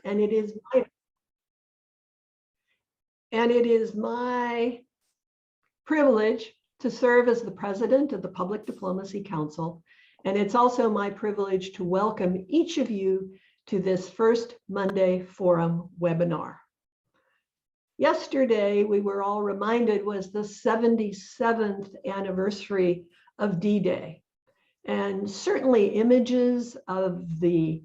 and it is my privilege to serve as the president of the Public Diplomacy Council. And it's also my privilege to welcome each of you to this first Monday Forum webinar. Yesterday, we were all reminded, was the 77th anniversary of D-Day. And certainly images of the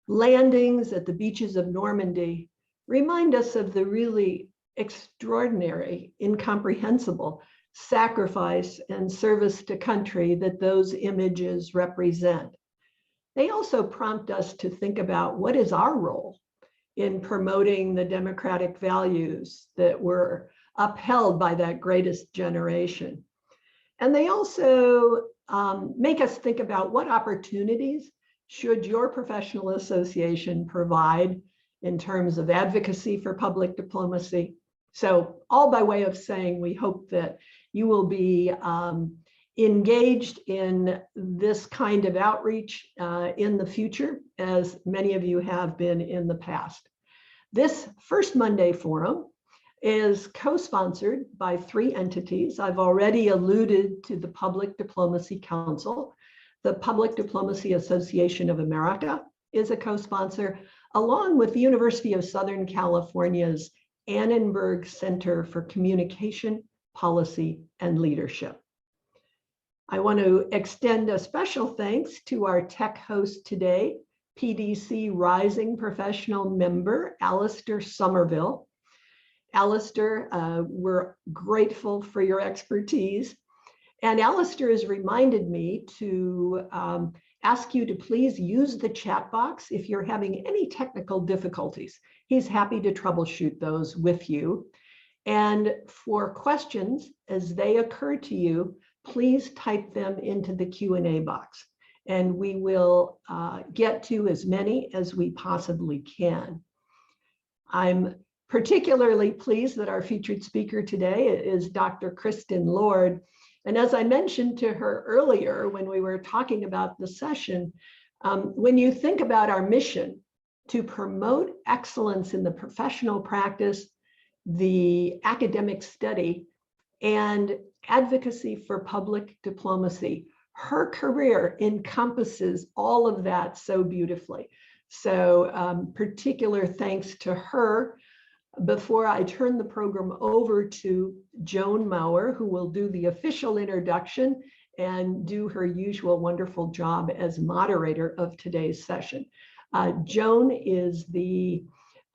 landings at the beaches of Normandy remind us of the really extraordinary, incomprehensible sacrifice and service to country that those images represent. They also prompt us to think about what is our role in promoting the democratic values that were upheld by that greatest generation. And they also make us think about what opportunities should your professional association provide in terms of advocacy for public diplomacy. So all by way of saying, we hope that you will be engaged in this kind of outreach in the future, as many of you have been in the past. This first Monday Forum is co-sponsored by 3 entities. I've already alluded to the Public Diplomacy Council. The Public Diplomacy Association of America is a co-sponsor, along with the University of Southern California's Annenberg Center for Communication, Policy, and Leadership. I want to extend a special thanks to our tech host today, PDC Rising Professional member, Alistair Somerville. Alistair, we're grateful for your expertise. And Alistair has reminded me to ask you to please use the chat box if you're having any technical difficulties. He's happy to troubleshoot those with you. And for questions, as they occur to you, please type them into the Q&A box. And we will get to as many as we possibly can. I'm particularly pleased that our featured speaker today is Dr. Kristin Lord. And as I mentioned to her earlier when we were talking about the session, when you think about our mission to promote excellence in the professional practice, the academic study, and advocacy for public diplomacy, her career encompasses all of that so beautifully. So particular thanks to her. Before I turn the program over to Joan Maurer, who will do the official introduction and do her usual wonderful job as moderator of today's session. Joan is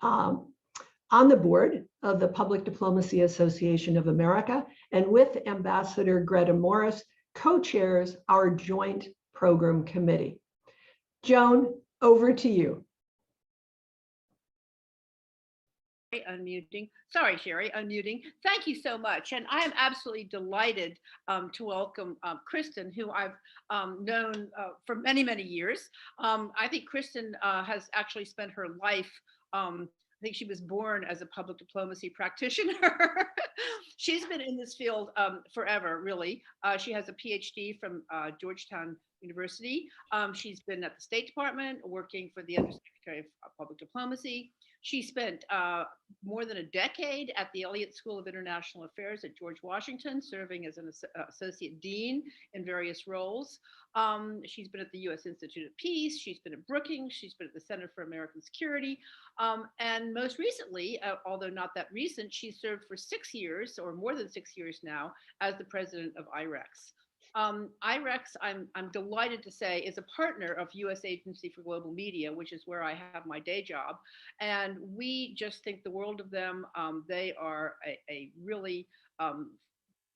on the board of the Public Diplomacy Association of America, and with Ambassador Greta Morris, co-chairs our joint program committee. Joan, over to you. Unmuting. Sorry, Sherry, unmuting. Thank you so much. And I am absolutely delighted to welcome Kristin, who I've known for many, many years. I think Kristin has actually spent her life, I think she was born as a public diplomacy practitioner. She's been in this field forever, really. She has a PhD from Georgetown University. She's been at the State Department working for the Undersecretary of Public Diplomacy. She spent more than a decade at the Elliott School of International Affairs at George Washington, serving as an associate dean in various roles. She's been at the U.S. Institute of Peace. She's been at Brookings. She's been at the Center for American Security. And most recently, although not that recent, she served for 6 years, or more than 6 years now, as the president of IREX. IREX, I'm delighted to say, is a partner of U.S. Agency for Global Media, which is where I have my day job. And we just think the world of them. They are a really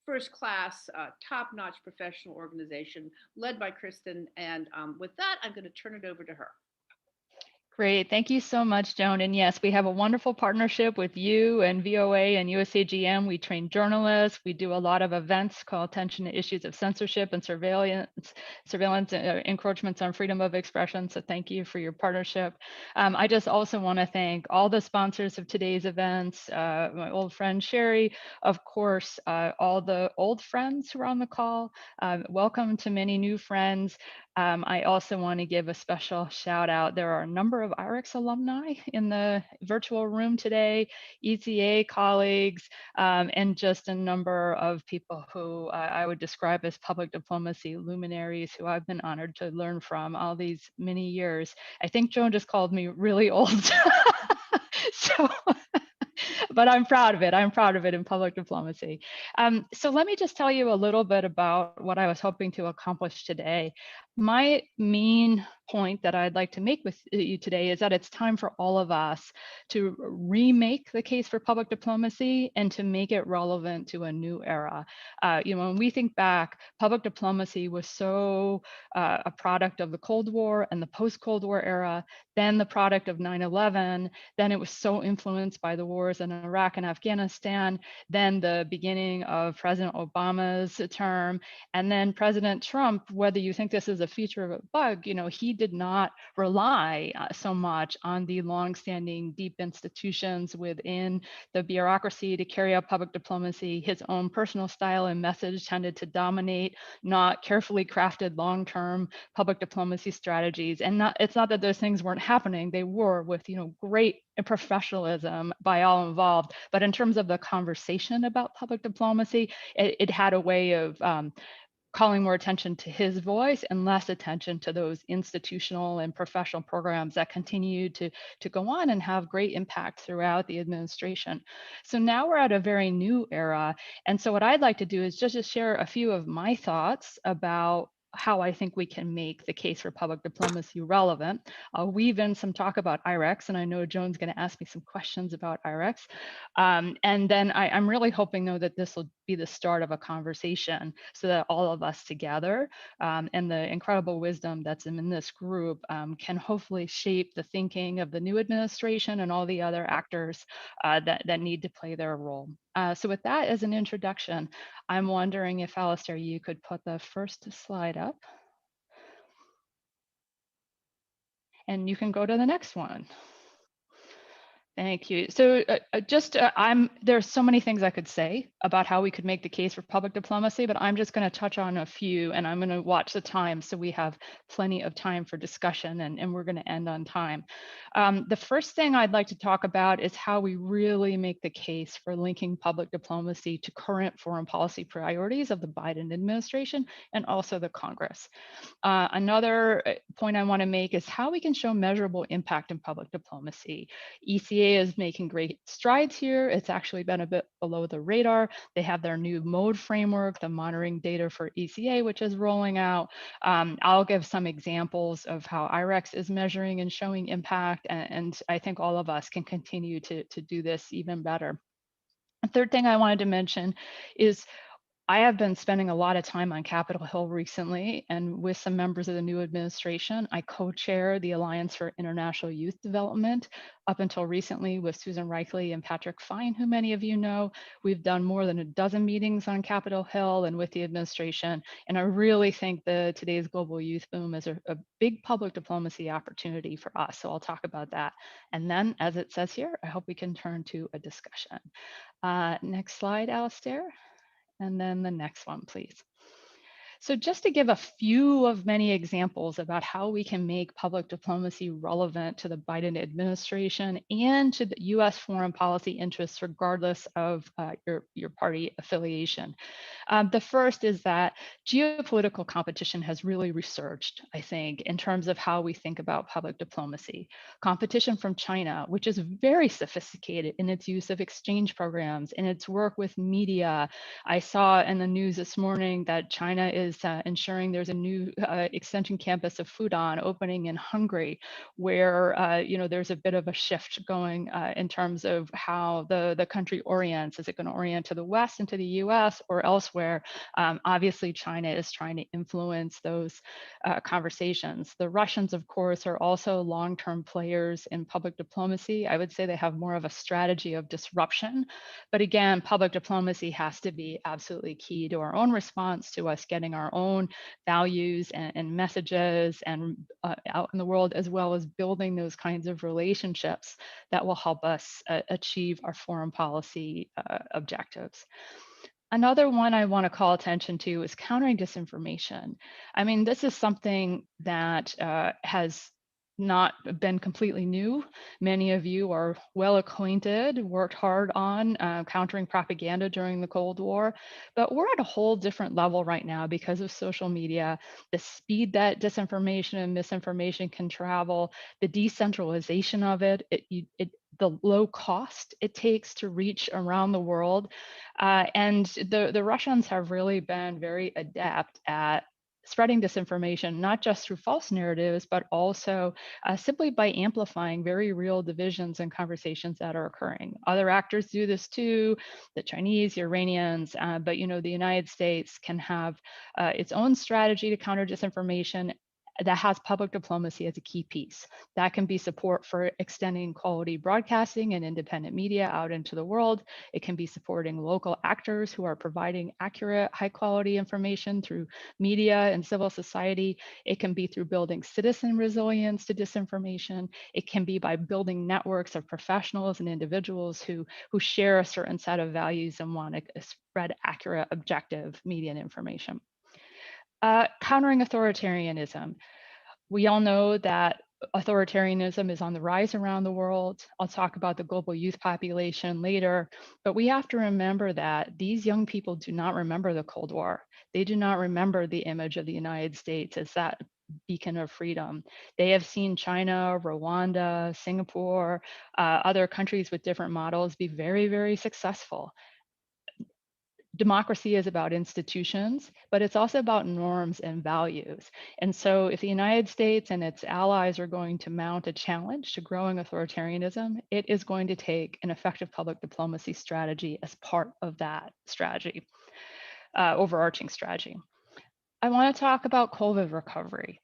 first-class, top-notch professional organization led by Kristin. And with that, I'm going to turn it over to her. Great. Thank you so much, Joan. And yes, we have a wonderful partnership with you and VOA and USAGM. We train journalists. We do a lot of events, call attention to issues of censorship and surveillance, encroachments on freedom of expression. So thank you for your partnership. I just also want to thank all the sponsors of today's events, my old friend Sherry, of course, all the old friends who are on the call. Welcome to many new friends. I also want to give a special shout out. There are a number of IREX alumni in the virtual room today, ECA colleagues, and just a number of people who I would describe as public diplomacy luminaries who I've been honored to learn from all these many years. I think Joan just called me really old. So, but I'm proud of it. I'm proud of it in public diplomacy. So let me just tell you a little bit about what I was hoping to accomplish today. My main point that I'd like to make with you today is that it's time for all of us to remake the case for public diplomacy and to make it relevant to a new era. When we think back, public diplomacy was so a product of the Cold War and the post-Cold War era, then the product of 9/11, then it was so influenced by the wars in Iraq and Afghanistan, then the beginning of President Obama's term, and then President Trump, whether you think this is a feature of a bug, he did not rely so much on the longstanding deep institutions within the bureaucracy to carry out public diplomacy. His own personal style and message tended to dominate, not carefully crafted long-term public diplomacy strategies. And it's not that those things weren't happening, they were, with great professionalism by all involved. But in terms of the conversation about public diplomacy, it had a way of calling more attention to his voice and less attention to those institutional and professional programs that continue to go on and have great impact throughout the administration. So now we're at a very new era. And so what I'd like to do is just to share a few of my thoughts about how I think we can make the case for public diplomacy relevant. I'll weave in some talk about IREX, and I know Joan's going to ask me some questions about IREX. And then I'm really hoping, though, that this will be the start of a conversation so that all of us together and the incredible wisdom that's in this group can hopefully shape the thinking of the new administration and all the other actors that need to play their role. So with that as an introduction, I'm wondering if, Alistair, you could put the first slide up. And you can go to the next one. Thank you. So there's so many things I could say about how we could make the case for public diplomacy, but I'm just going to touch on a few, and I'm going to watch the time so we have plenty of time for discussion, and we're going to end on time. The first thing I'd like to talk about is how we really make the case for linking public diplomacy to current foreign policy priorities of the Biden administration and also the Congress. Another point I want to make is how we can show measurable impact in public diplomacy. ECA is making great strides here. It's actually been a bit below the radar. They have their new mode framework, the monitoring data for ECA, which is rolling out. I'll give some examples of how IREX is measuring and showing impact, and I think all of us can continue to do this even better. The third thing I wanted to mention is I have been spending a lot of time on Capitol Hill recently, and with some members of the new administration, I co-chair the Alliance for International Youth Development. Up until recently with Susan Reichley and Patrick Fine, who many of you know, we've done more than a dozen meetings on Capitol Hill and with the administration. And I really think today's global youth boom is a big public diplomacy opportunity for us. So I'll talk about that. And then, as it says here, I hope we can turn to a discussion. Next slide, Alistair. And then the next one, please. So just to give a few of many examples about how we can make public diplomacy relevant to the Biden administration and to the US foreign policy interests, regardless of your party affiliation. The first is that geopolitical competition has really resurged, I think, in terms of how we think about public diplomacy. Competition from China, which is very sophisticated in its use of exchange programs, in its work with media. I saw in the news this morning that China is ensuring there's a new extension campus of Fudan opening in Hungary, where there's a bit of a shift going in terms of how the country orients. Is it going to orient to the West and to the US or elsewhere? Obviously, China is trying to influence those conversations. The Russians, of course, are also long-term players in public diplomacy. I would say they have more of a strategy of disruption. But again, public diplomacy has to be absolutely key to our own response, to us getting our own values and messages and out in the world, as well as building those kinds of relationships that will help us achieve our foreign policy objectives. Another one I want to call attention to is countering disinformation. I mean, this is something that has not been completely new. Many of you are well acquainted, worked hard on countering propaganda during the Cold War, but we're at a whole different level right now because of social media, the speed that disinformation and misinformation can travel, the decentralization of the low cost it takes to reach around the world. And the Russians have really been very adept at spreading disinformation, not just through false narratives, but also simply by amplifying very real divisions and conversations that are occurring. Other actors do this too, the Chinese, the Iranians, but the United States can have its own strategy to counter disinformation that has public diplomacy as a key piece. That can be support for extending quality broadcasting and independent media out into the world. It can be supporting local actors who are providing accurate, high quality information through media and civil society. It can be through building citizen resilience to disinformation. It can be by building networks of professionals and individuals who share a certain set of values and want to spread accurate, objective media and information. Countering authoritarianism. We all know that authoritarianism is on the rise around the world. I'll talk about the global youth population later, but we have to remember that these young people do not remember the Cold War. They do not remember the image of the United States as that beacon of freedom. They have seen China, Rwanda, Singapore, other countries with different models be very, very successful. Democracy is about institutions, but it's also about norms and values. And so if the United States and its allies are going to mount a challenge to growing authoritarianism, it is going to take an effective public diplomacy strategy as part of that strategy, overarching strategy. I want to talk about COVID recovery.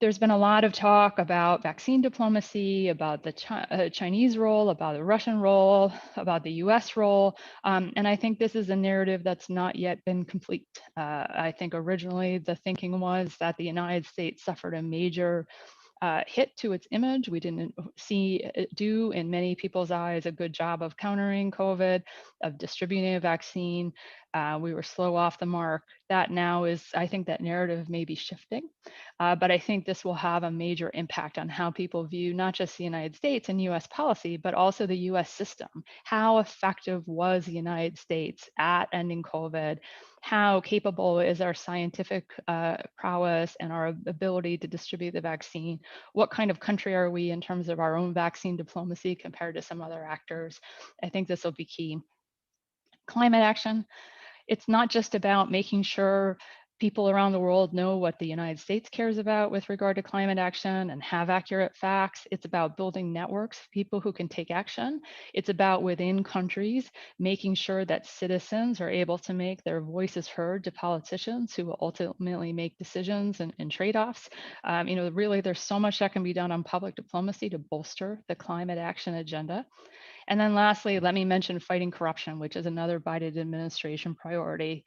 There's been a lot of talk about vaccine diplomacy, about the Chinese role, about the Russian role, about the US role. And I think this is a narrative that's not yet been complete. I think originally the thinking was that the United States suffered a major hit to its image. We didn't see it do, in many people's eyes, a good job of countering COVID, of distributing a vaccine. We were slow off the mark. That now is, I think that narrative may be shifting, but I think this will have a major impact on how people view not just the United States and US policy, but also the US system. How effective was the United States at ending COVID? How capable is our scientific prowess and our ability to distribute the vaccine? What kind of country are we in terms of our own vaccine diplomacy compared to some other actors? I think this will be key. Climate action. It's not just about making sure people around the world know what the United States cares about with regard to climate action and have accurate facts. It's about building networks of people who can take action. It's about within countries, making sure that citizens are able to make their voices heard to politicians who will ultimately make decisions and trade-offs. Really, there's so much that can be done on public diplomacy to bolster the climate action agenda. And then lastly, let me mention fighting corruption, which is another Biden administration priority.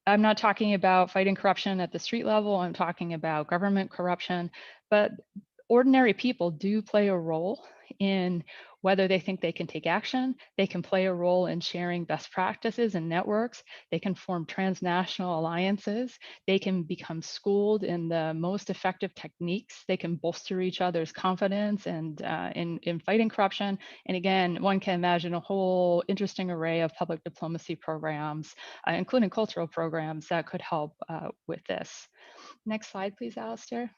I'm not talking about fighting corruption at the street level. I'm talking about government corruption, but ordinary people do play a role in whether they think they can take action. They can play a role in sharing best practices and networks. They can form transnational alliances. They can become schooled in the most effective techniques. They can bolster each other's confidence and in fighting corruption. And again, one can imagine a whole interesting array of public diplomacy programs, including cultural programs that could help with this. Next slide, please, Alistair.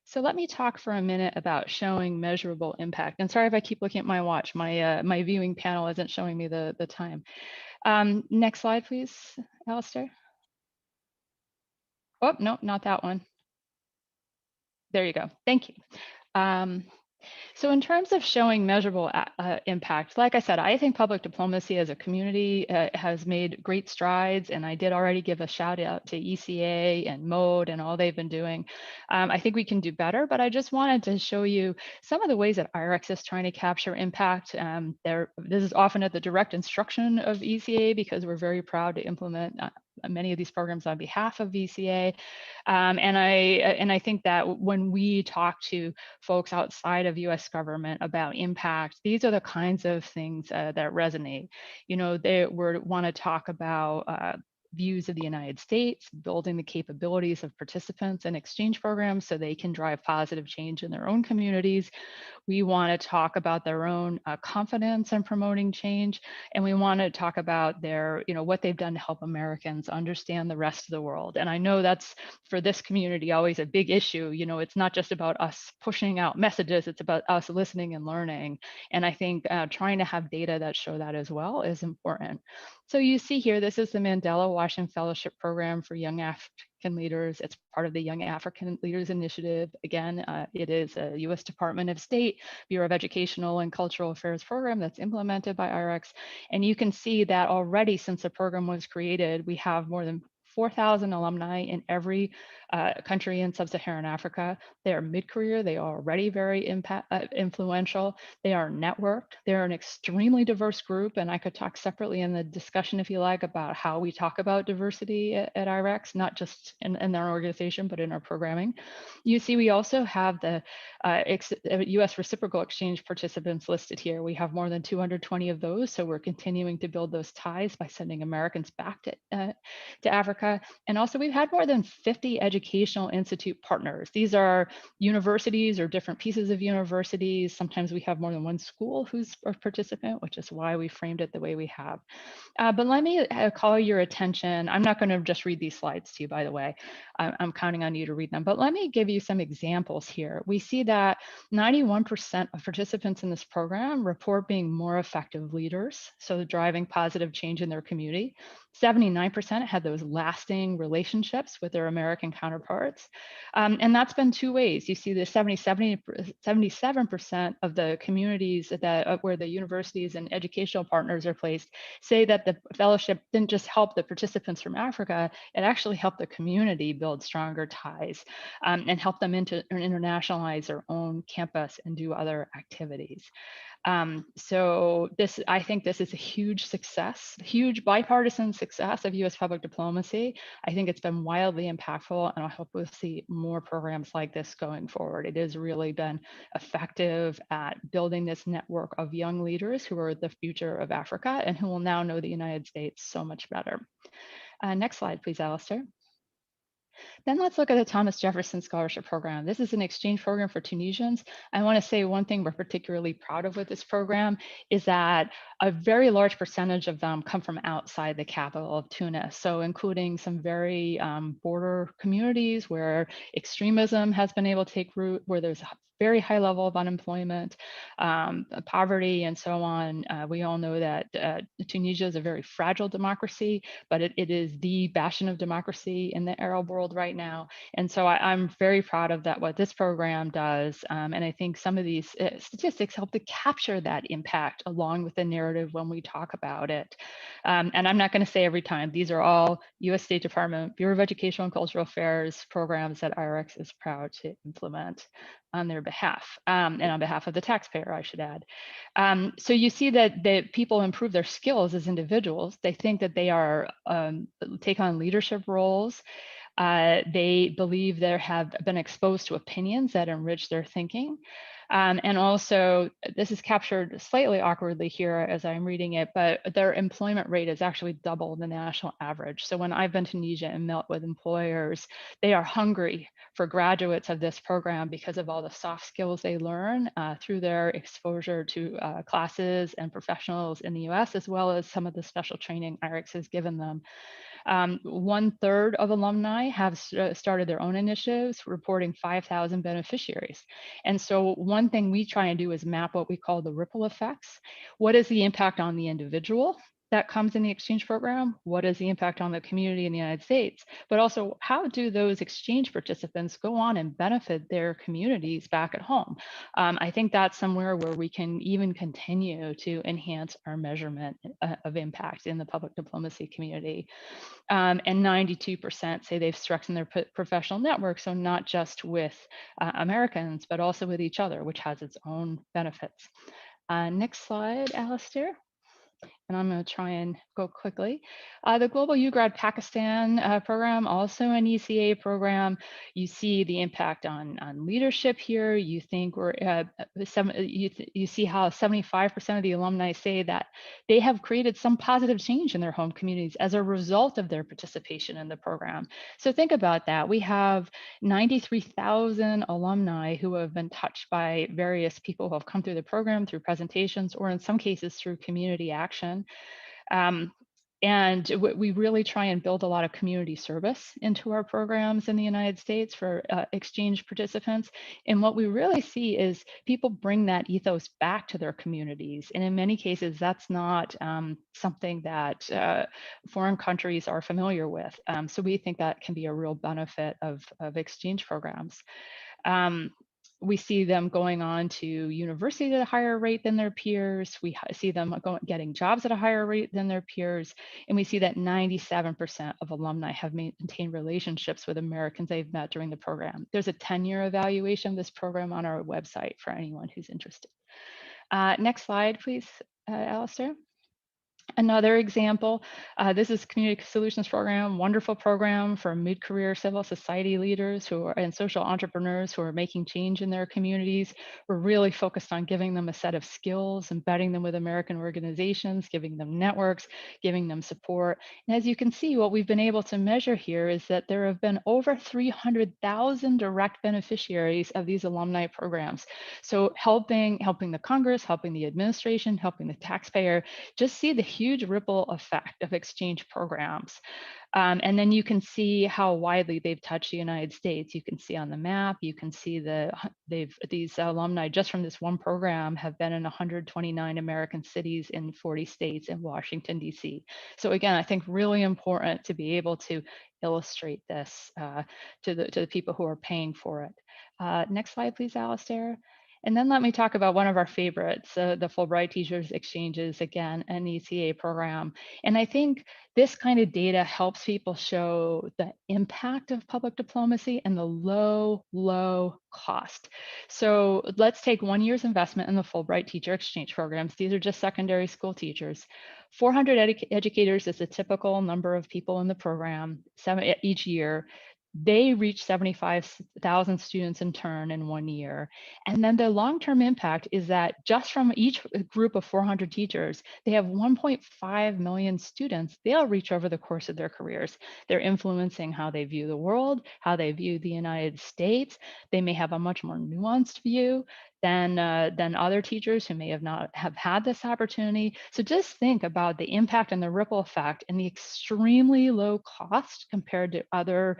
So let me talk for a minute about showing measurable impact. And sorry if I keep looking at my watch. My viewing panel isn't showing me the time. Next slide, please, Alistair. Oh, no, not that one. There you go. Thank you. So in terms of showing measurable impact, like I said, I think public diplomacy as a community has made great strides, and I did already give a shout out to ECA and MODE and all they've been doing. I think we can do better, but I just wanted to show you some of the ways that IREX is trying to capture impact. This is often at the direct instruction of ECA because we're very proud to implement many of these programs on behalf of VCA. And I think that when we talk to folks outside of US government about impact, these are the kinds of things that resonate. You know, they want to talk about views of the United States, building the capabilities of participants in exchange programs so they can drive positive change in their own communities. We want to talk about their own confidence in promoting change, and we want to talk about their, you know, what they've done to help Americans understand the rest of the world. And I know that's for this community always a big issue. You know, it's not just about us pushing out messages; it's about us listening and learning. And I think trying to have data that show that as well is important. So you see here, this is the Mandela Washington Fellowship Program for Young African Leaders. It's part of the Young African Leaders Initiative. Again, it is a US Department of State, Bureau of Educational and Cultural Affairs program that's implemented by IREX. And you can see that already since the program was created, we have more than 4,000 alumni in every country in sub-Saharan Africa. They are mid-career, they are already very influential, they are networked, they're an extremely diverse group, and I could talk separately in the discussion if you like about how we talk about diversity at IREX, not just in our organization, but in our programming. You see we also have the US reciprocal exchange participants listed here. We have more than 220 of those, so we're continuing to build those ties by sending Americans back to Africa. And also we've had more than 50 educational institute partners. These are universities or different pieces of universities. Sometimes we have more than one school who's a participant, which is why we framed it the way we have. But let me call your attention. I'm not going to just read these slides to you, by the way. I'm counting on you to read them, but let me give you some examples here. We see that 91% of participants in this program report being more effective leaders, so driving positive change in their community. 79% had those lasting relationships with their American counterparts. And that's been two ways. You see the 77% of the communities that where the universities and educational partners are placed say that the fellowship didn't just help the participants from Africa, it actually helped the community build stronger ties and help them internationalize their own campus and do other activities. So I think this is a huge success, huge bipartisan success of US public diplomacy. I think it's been wildly impactful, and I hope we'll see more programs like this going forward. It has really been effective at building this network of young leaders who are the future of Africa and who will now know the United States so much better. Next slide, please, Alistair. Then let's look at the Thomas Jefferson Scholarship Program. This is an exchange program for Tunisians. I want to say one thing we're particularly proud of with this program is that a very large percentage of them come from outside the capital of Tunis. So including some very border communities where extremism has been able to take root, where there's a very high level of unemployment, poverty, and so on. We all know that Tunisia is a very fragile democracy, but it is the bastion of democracy in the Arab world right now. And so I'm very proud of that, what this program does. And I think some of these statistics help to capture that impact along with the narrative when we talk about it. And I'm not going to say every time, these are all US State Department, Bureau of Educational and Cultural Affairs programs that IREX is proud to implement on their behalf, and on behalf of the taxpayer, I should add. So you see that people improve their skills as individuals. They think that they are take on leadership roles. They believe they have been exposed to opinions that enrich their thinking. And also, this is captured slightly awkwardly here as I'm reading it, but their employment rate is actually double the national average. So when I've been to Tunisia and met with employers, they are hungry for graduates of this program because of all the soft skills they learn through their exposure to classes and professionals in the US, as well as some of the special training IREX has given them. 1/3 of alumni have started their own initiatives, reporting 5,000 beneficiaries. And so one thing we try and do is map what we call the ripple effects. What is the impact on the individual that comes in the exchange program? What is the impact on the community in the United States? But also, how do those exchange participants go on and benefit their communities back at home? I think that's somewhere where we can even continue to enhance our measurement of impact in the public diplomacy community. And 92% say they've strengthened their professional network, so not just with Americans, but also with each other, which has its own benefits. Next slide, Alistair. and I'm going to try and go quickly. The Global UGrad Pakistan program, also an ECA program. You see the impact on leadership here. You think you see how 75% of the alumni say that they have created some positive change in their home communities as a result of their participation in the program. So think about that. We have 93,000 alumni who have been touched by various people who have come through the program, through presentations, or in some cases through community action. And we really try and build a lot of community service into our programs in the United States for exchange participants. And what we really see is people bring that ethos back to their communities. And in many cases, that's not something that foreign countries are familiar with. So we think that can be a real benefit of exchange programs. We see them going on to university at a higher rate than their peers. We see them getting jobs at a higher rate than their peers. And we see that 97% of alumni have maintained relationships with Americans they've met during the program. There's a 10-year evaluation of this program on our website for anyone who's interested. Next slide, please, Alistair. Another example, this is Community Solutions Program, wonderful program for mid-career civil society leaders and social entrepreneurs who are making change in their communities. We're really focused on giving them a set of skills, embedding them with American organizations, giving them networks, giving them support. And as you can see, what we've been able to measure here is that there have been over 300,000 direct beneficiaries of these alumni programs. So helping the Congress, helping the administration, helping the taxpayer, just see the huge ripple effect of exchange programs. And then you can see how widely they've touched the United States. You can see on the map, you can see these alumni just from this one program have been in 129 American cities in 40 states and Washington, DC. So again, I think really important to be able to illustrate this to the people who are paying for it. Next slide, please, Alistair. And then let me talk about one of our favorites, the Fulbright Teachers Exchanges, again, an ECA program. And I think this kind of data helps people show the impact of public diplomacy and the low cost. So let's take 1 year's investment in the Fulbright Teacher Exchange programs. These are just secondary school teachers. 400 educators is the typical number of people in the program each year. They reach 75,000 students in turn in 1 year. And then the long-term impact is that just from each group of 400 teachers, they have 1.5 million students they'll reach over the course of their careers. They're influencing how they view the world, how they view the United States. They may have a much more nuanced view than other teachers who may not have had this opportunity. So just think about the impact and the ripple effect and the extremely low cost compared to other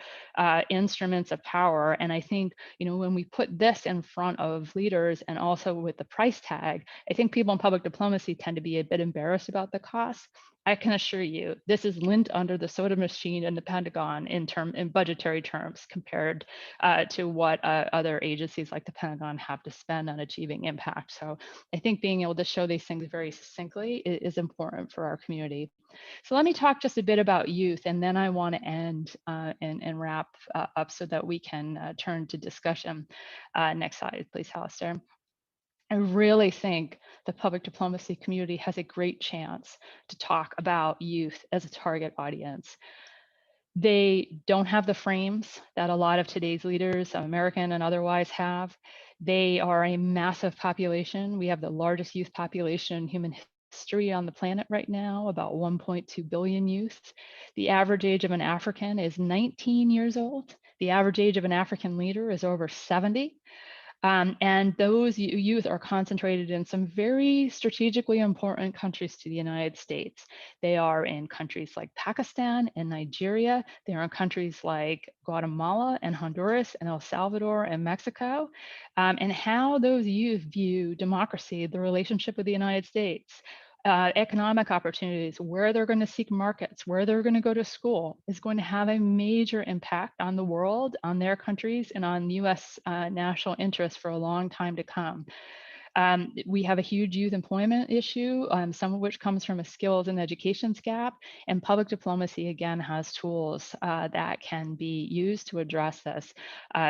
instruments of power. And I think, when we put this in front of leaders and also with the price tag, I think people in public diplomacy tend to be a bit embarrassed about the cost. I can assure you, this is lint under the soda machine in the Pentagon in budgetary terms compared to what other agencies like the Pentagon have to spend on achieving impact. So I think being able to show these things very succinctly is important for our community. So let me talk just a bit about youth, and then I want to end and wrap up so that we can turn to discussion. Next slide, please, Alistair. I really think the public diplomacy community has a great chance to talk about youth as a target audience. They don't have the frames that a lot of today's leaders, American and otherwise, have. They are a massive population. We have the largest youth population in human history on the planet right now, about 1.2 billion youth. The average age of an African is 19 years old. The average age of an African leader is over 70. And those youth are concentrated in some very strategically important countries to the United States. They are in countries like Pakistan and Nigeria. They are in countries like Guatemala and Honduras and El Salvador and Mexico. And how those youth view democracy, the relationship with the United States, economic opportunities, where they're going to seek markets, where they're going to go to school, is going to have a major impact on the world, on their countries, and on US national interests for a long time to come. We have a huge youth employment issue, some of which comes from a skills and educations gap. And public diplomacy, again, has tools that can be used to address this.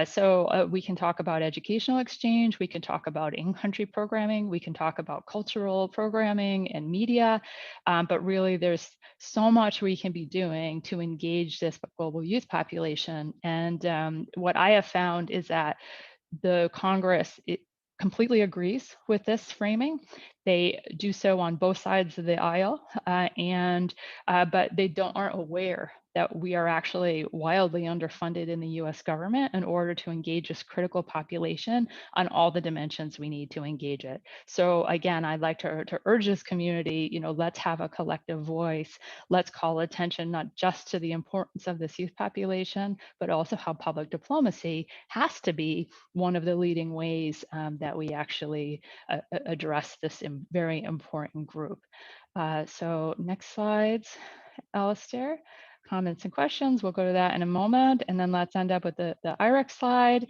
So we can talk about educational exchange, we can talk about in-country programming, we can talk about cultural programming and media, but really there's so much we can be doing to engage this global youth population. And what I have found is that the Congress completely agrees with this framing. They do so on both sides of the aisle, but they aren't aware that we are actually wildly underfunded in the US government in order to engage this critical population on all the dimensions we need to engage it. So again, I'd like to urge this community, let's have a collective voice. Let's call attention not just to the importance of this youth population, but also how public diplomacy has to be one of the leading ways that we actually address this very important group. So next slides, Alistair. Comments and questions. We'll go to that in a moment, and then let's end up with the IREX slide.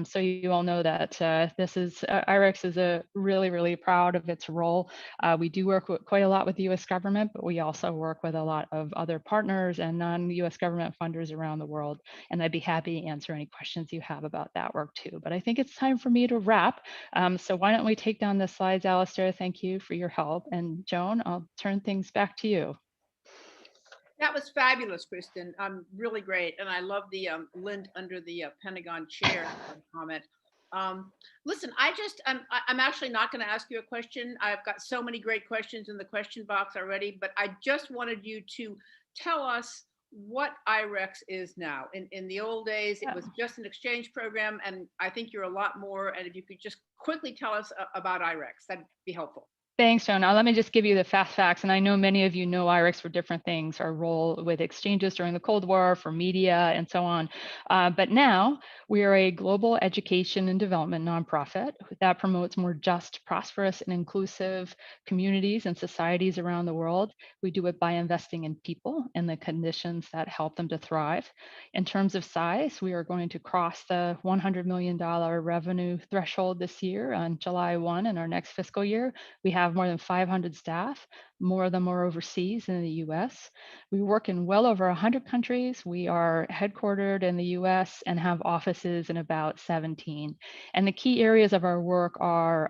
So you all know that IREX is really proud of its role. We do work quite a lot with the U.S. government, but we also work with a lot of other partners and non-U.S. government funders around the world. And I'd be happy to answer any questions you have about that work too. But I think it's time for me to wrap. So why don't we take down the slides, Alistair? Thank you for your help. And Joan, I'll turn things back to you. That was fabulous, Kristin. Really great. And I love the lint under the Pentagon chair comment. Listen, I'm actually not going to ask you a question. I've got so many great questions in the question box already, but I just wanted you to tell us what IREX is now. In the old days, it was just an exchange program, and I think you're a lot more. And if you could just quickly tell us about IREX, that'd be helpful. Thanks, Joan. Now let me just give you the fast facts. And I know many of you know IREX for different things, our role with exchanges during the Cold War, for media, and so on. But now we are a global education and development nonprofit that promotes more just, prosperous, and inclusive communities and societies around the world. We do it by investing in people and the conditions that help them to thrive. In terms of size, we are going to cross the $100 million revenue threshold this year on July 1 in our next fiscal year. We have more than 500 staff, more of them are overseas in the US. We work in well over 100 countries. We are headquartered in the US and have offices in about 17. And the key areas of our work are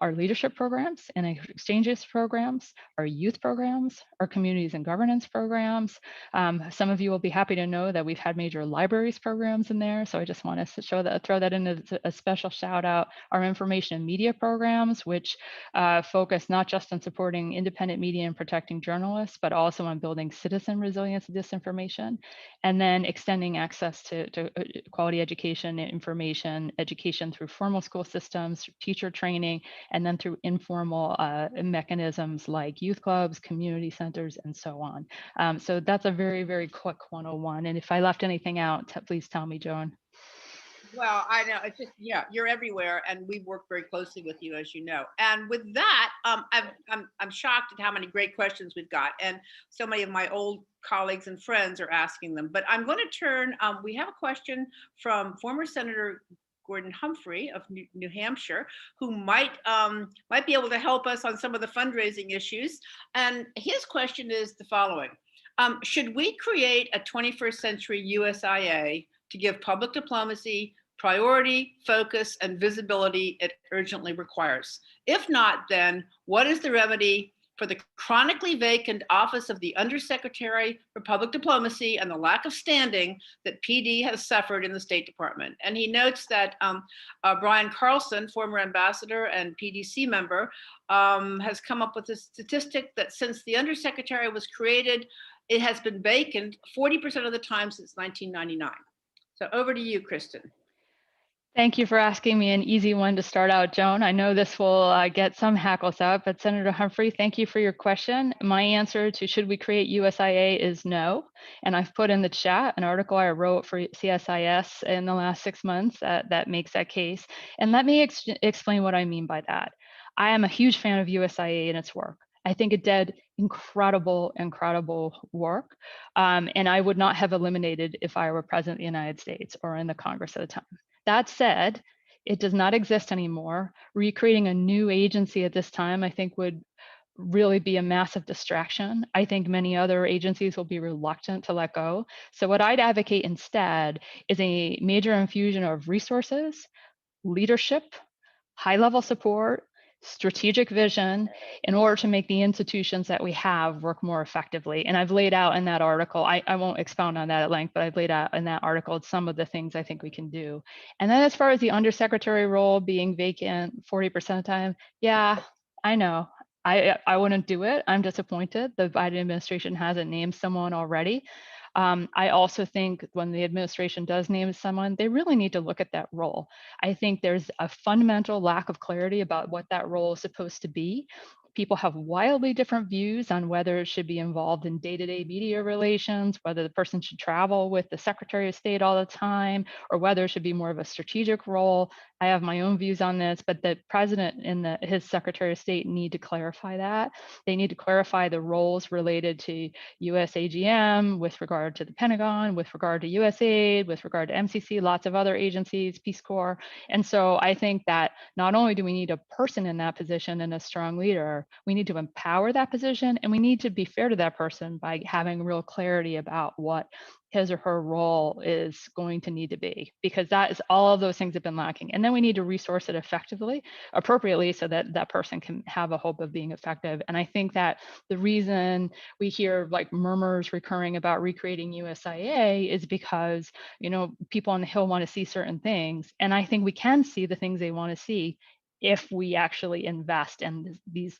our leadership programs and exchanges programs, our youth programs, our communities and governance programs. Some of you will be happy to know that we've had major libraries programs in there. So I just want to throw that in as a special shout out. Our information and media programs, which focus not just on supporting independent media and protecting journalists, but also on building citizen resilience and disinformation, and then extending access to quality education, information, education through formal school systems, teacher training, and then through informal mechanisms like youth clubs, community centers, and so on. So that's a very quick 101. And if I left anything out, please tell me, Joan. Well, I know it's just, yeah, you're everywhere, and we work very closely with you, as you know. And with that, I'm shocked at how many great questions we've got, and so many of my old colleagues and friends are asking them. But I'm going to turn. We have a question from former Senator Gordon Humphrey of New Hampshire, who might be able to help us on some of the fundraising issues. And his question is the following: should we create a 21st century USIA to give public diplomacy priority, focus, and visibility it urgently requires? If not, then what is the remedy for the chronically vacant office of the Undersecretary for Public Diplomacy and the lack of standing that PD has suffered in the State Department? And he notes that Brian Carlson, former ambassador and PDC member, has come up with a statistic that since the Undersecretary was created, it has been vacant 40% of the time since 1999. So over to you, Kristin. Thank you for asking me an easy one to start out, Joan. I know this will get some hackles out, but Senator Humphrey, thank you for your question. My answer to should we create USIA is no. And I've put in the chat an article I wrote for CSIS in the last 6 months that makes that case. And let me explain what I mean by that. I am a huge fan of USIA and its work. I think it did incredible work. And I would not have eliminated if I were president of the United States or in the Congress at the time. That said, It does not exist anymore. Recreating a new agency at this time, I think, would really be a massive distraction. I think many other agencies will be reluctant to let go. So what I'd advocate instead is a major infusion of resources, leadership, high-level support, strategic vision in order to make the institutions that we have work more effectively. And I've laid out in that article, I won't expound on that at length, but I've laid out in that article some of the things I think we can do. And then as far as the undersecretary role being vacant 40% of the time, yeah, I know. I wouldn't do it. I'm disappointed the Biden administration hasn't named someone already. I also think when the administration does name someone, they really need to look at that role. I think there's a fundamental lack of clarity about what that role is supposed to be. People have wildly different views on whether it should be involved in day-to-day media relations, whether the person should travel with the Secretary of State all the time, or whether it should be more of a strategic role. I have my own views on this, but the president and his Secretary of State need to clarify that. They need to clarify the roles related to USAGM with regard to the Pentagon, with regard to USAID, with regard to MCC, lots of other agencies, Peace Corps. And so I think that not only do we need a person in that position and a strong leader, we need to empower that position, and we need to be fair to that person by having real clarity about what his or her role is going to need to be, because that is all of those things have been lacking. And then we need to resource it effectively, appropriately, so that that person can have a hope of being effective. And I think that the reason we hear like murmurs recurring about recreating USIA is because, you know, people on the Hill want to see certain things. And I think we can see the things they want to see if we actually invest in these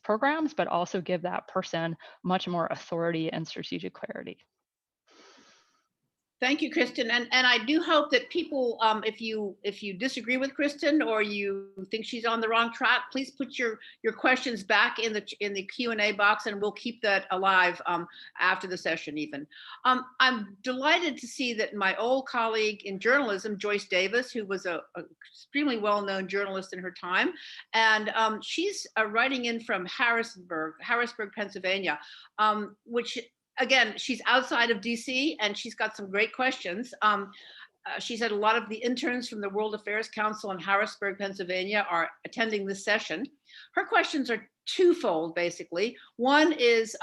programs, but also give that person much more authority and strategic clarity. Thank you, Kristin. And I do hope that people, if you disagree with Kristin or you think she's on the wrong track, please put your questions back in the Q&A box, and we'll keep that alive after the session even. I'm delighted to see that my old colleague in journalism, Joyce Davis, who was a extremely well-known journalist in her time, and she's writing in from Harrisburg, Pennsylvania, which, again, she's outside of DC, and she's got some great questions. She said a lot of the interns from the World Affairs Council in Harrisburg, Pennsylvania are attending this session. Her questions are twofold, basically. One is,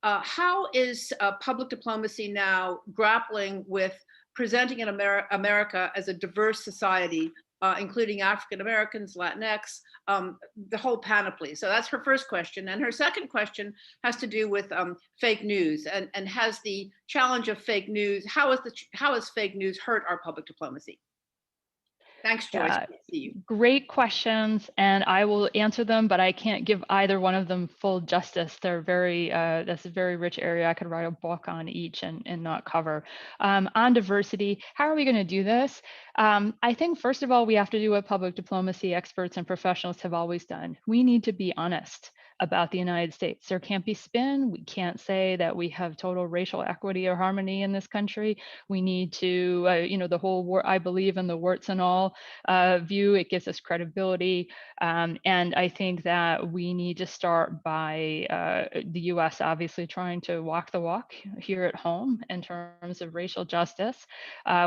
how is public diplomacy now grappling with presenting America as a diverse society, including African Americans, Latinx, the whole panoply? So that's her first question. And her second question has to do with fake news, and has the challenge of fake news, how has fake news hurt our public diplomacy? Thanks, Joyce. Yeah, Good to see you. great questions, and I will answer them, but I can't give either one of them full justice. They're very, that's a very rich area. I could write a book on each and not cover. On diversity, how are we going to do this? I think, first of all, we have to do what public diplomacy experts and professionals have always done. We need to be honest about the United States. There can't be spin. We can't say that we have total racial equity or harmony in this country. We need to, you know, the whole I believe in the warts and all view. It gives us credibility. And I think that we need to start by the US obviously trying to walk the walk here at home in terms of racial justice.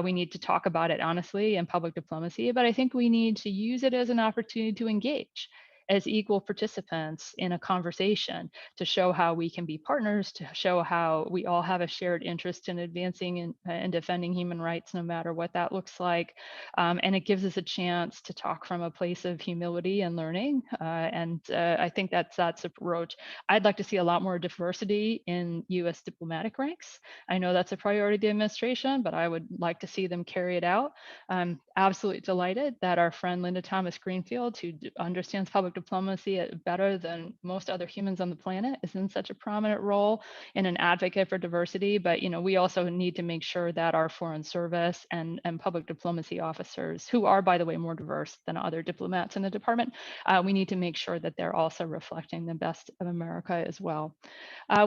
We need to talk about it honestly in public diplomacy, but I think we need to use it as an opportunity to engage as equal participants in a conversation, to show how we can be partners, to show how we all have a shared interest in advancing and defending human rights, no matter what that looks like. And it gives us a chance to talk from a place of humility and learning. I think that's approach. I'd like to see a lot more diversity in US diplomatic ranks. I know that's a priority of the administration, but I would like to see them carry it out. I'm absolutely delighted that our friend Linda Thomas Greenfield, who understands public diplomacy better than most other humans on the planet, is in such a prominent role and an advocate for diversity. But you know, we also need to make sure that our foreign service and public diplomacy officers, who are, by the way, more diverse than other diplomats in the department, we need to make sure that they're also reflecting the best of America as well.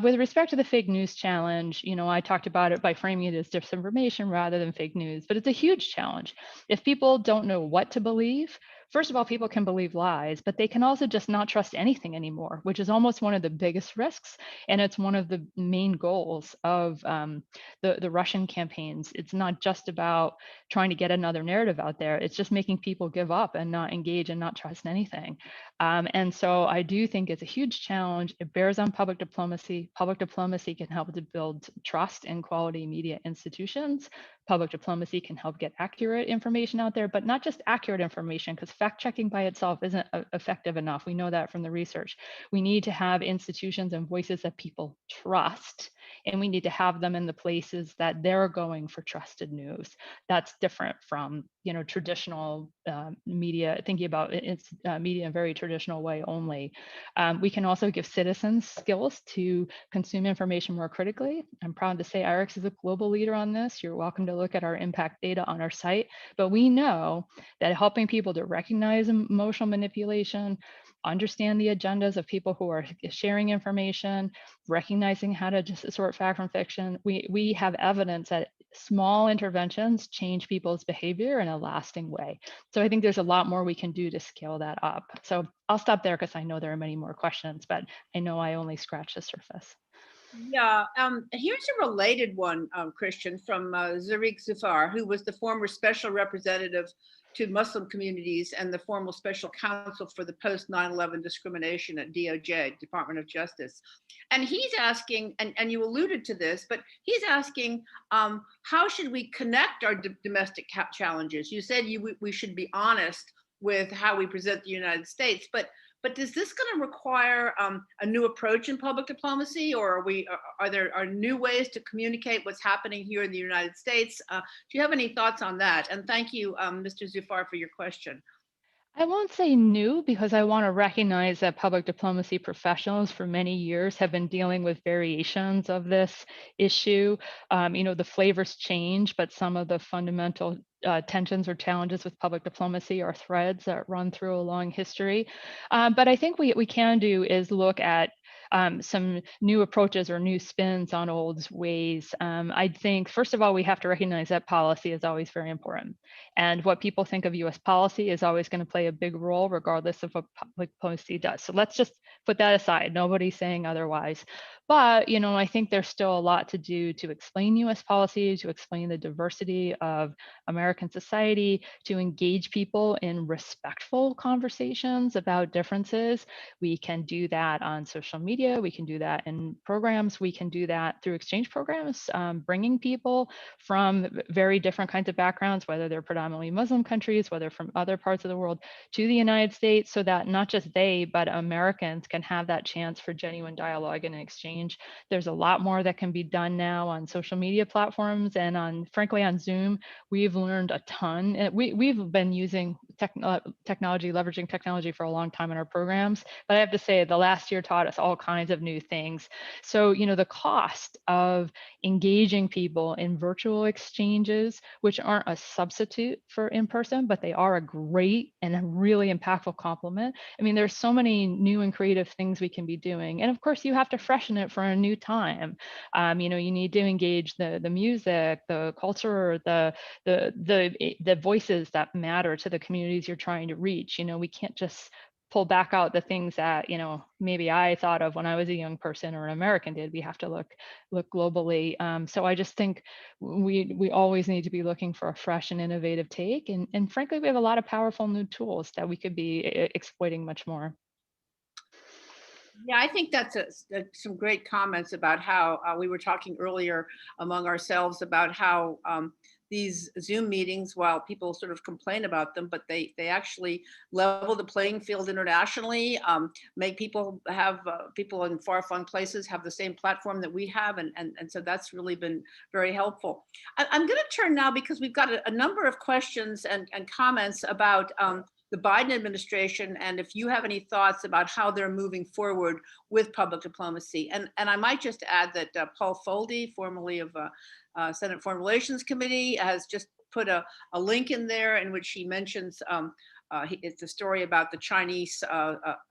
With respect to the fake news challenge, you know, I talked about it by framing it as disinformation rather than fake news, but it's a huge challenge. If people don't know what to believe, first of all, people can believe lies, but they can also just not trust anything anymore, which is almost one of the biggest risks. And it's one of the main goals of the Russian campaigns. It's not just about trying to get another narrative out there. It's just making people give up and not engage and not trust anything. And so I do think it's a huge challenge. It bears on public diplomacy. Public diplomacy can help to build trust in quality media institutions. Public diplomacy can help get accurate information out there, but not just accurate information, because fact checking by itself isn't effective enough. We know that from the research. We need to have institutions and voices that people trust, and we need to have them in the places that they're going for trusted news. That's different from, traditional media, thinking about media in a very traditional way only. We can also give citizens skills to consume information more critically. I'm proud to say IREX is a global leader on this. You're welcome to look at our impact data on our site, but we know that helping people to recognize emotional manipulation, understand the agendas of people who are sharing information, recognizing how to just sort fact from fiction, we have evidence that small interventions change people's behavior in a lasting way. So I think there's a lot more we can do to scale that up. So I'll stop there because I know there are many more questions, but I know I only scratched the surface. Yeah, here's a related one, Kristin, from Zarek Zufar, who was the former special representative to Muslim communities and the former special counsel for the post 9/11 discrimination at DOJ, Department of Justice. And he's asking, and you alluded to this, but he's asking, how should we connect our domestic challenges? You said we should be honest with how we present the United States, but is this going to require a new approach in public diplomacy, or are there new ways to communicate what's happening here in the United States? Do you have any thoughts on that? And thank you, Mr. Zufar, for your question. I won't say new because I want to recognize that public diplomacy professionals for many years have been dealing with variations of this issue. The flavors change, but some of the fundamental tensions or challenges with public diplomacy are threads that run through a long history. But I think what we can do is look at some new approaches or new spins on old ways. I think, first of all, we have to recognize that policy is always very important. And what people think of US policy is always going to play a big role, regardless of what public policy does. So let's just put that aside. Nobody's saying otherwise. But, I think there's still a lot to do to explain US policy, to explain the diversity of American society, to engage people in respectful conversations about differences. We can do that on social media. We can do that in programs. We can do that through exchange programs, bringing people from very different kinds of backgrounds, whether they're predominantly Muslim countries, whether from other parts of the world, to the United States, so that not just they, but Americans can have that chance for genuine dialogue and exchange. There's a lot more that can be done now on social media platforms and frankly, on Zoom. We've learned a ton. We've been using leveraging technology for a long time in our programs, but I have to say the last year taught us all kinds of new things. So, the cost of engaging people in virtual exchanges, which aren't a substitute for in-person, but they are a great and a really impactful complement. I mean, there's so many new and creative things we can be doing. And of course, you have to freshen it for a new time. You need to engage the music, the culture, the voices that matter to the communities you're trying to reach. We can't just pull back out the things that maybe I thought of when I was a young person or an American did. We have to look globally. So I just think we always need to be looking for a fresh and innovative take. And frankly, we have a lot of powerful new tools that we could be exploiting much more. Yeah, I think that's some great comments about how we were talking earlier among ourselves about how these Zoom meetings, while people sort of complain about them, but they actually level the playing field internationally, make people have people in far-flung places have the same platform that we have. And so that's really been very helpful. I'm going to turn now, because we've got a number of questions and comments about the Biden administration, and if you have any thoughts about how they're moving forward with public diplomacy. And I might just add that Paul Foldy, formerly of Senate Foreign Relations Committee, has just put a link in there in which he mentions it's a story about the Chinese